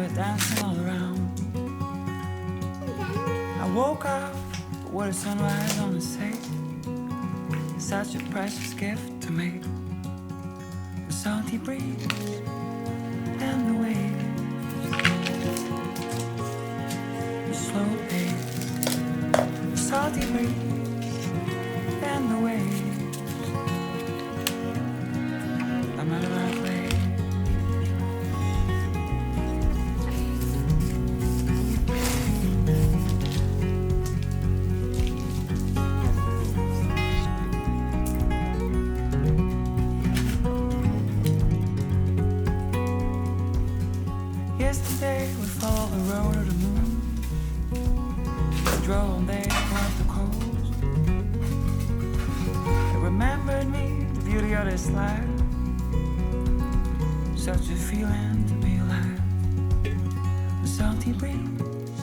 started dancing all around. I woke up with a sunrise on the sea. It's such a precious gift to me. The salty breeze and the waves, the slow pace, the salty breeze and the waves. I'm at a right place. Yesterday we followed the road of the moon. We drove all day across the coast. It remembered me, the beauty of this life. Such a feeling to be alive. The salty breeze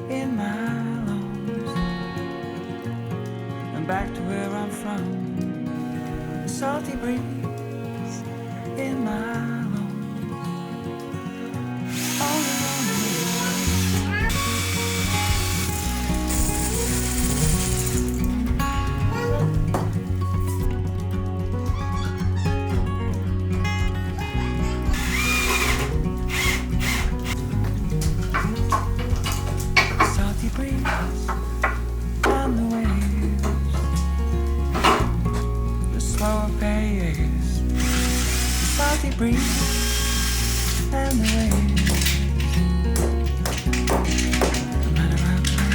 in my lungs. And back to where I'm from. The salty breeze in my lungs. Salty breeze and the waves, the slower pace, the salty breeze and the waves. I'm at a right place.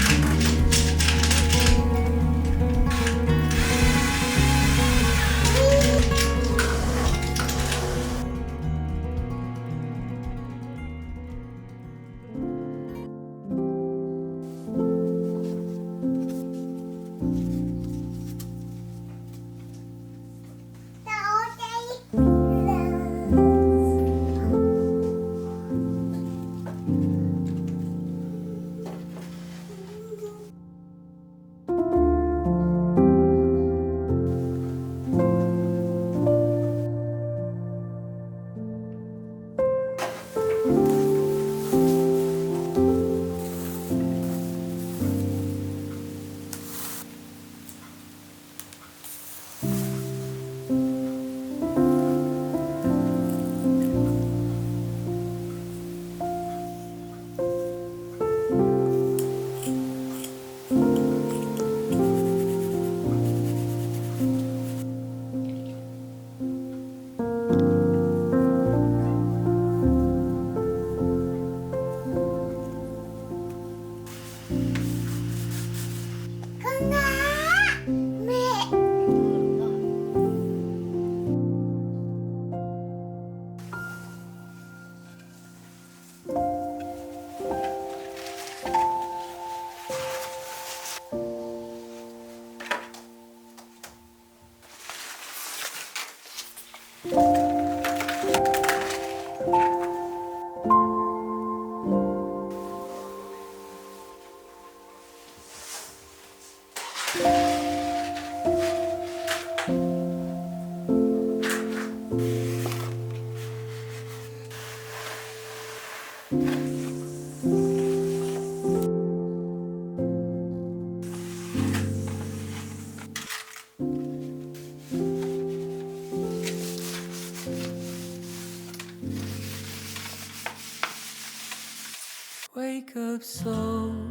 Wake up slowly,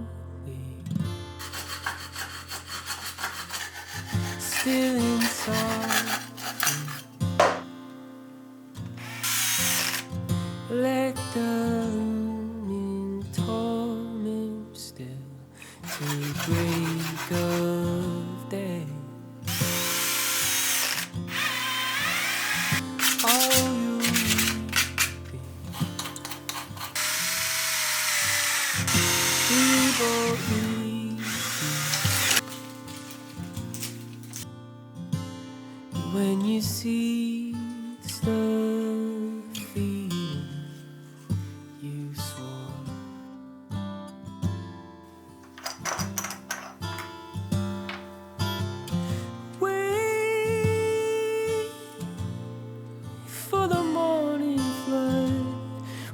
still inside. Let the looming torment still to break of day. All you people eat when you see the stuff feeling you swore. Wait for the morning flood.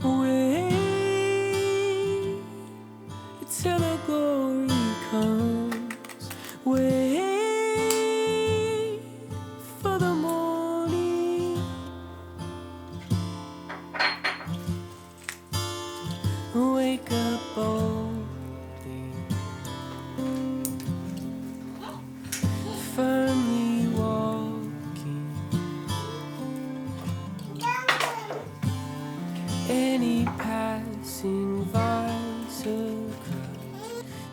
Wait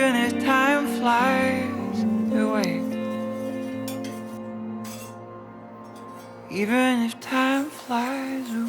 even if time flies away. Even if time flies away.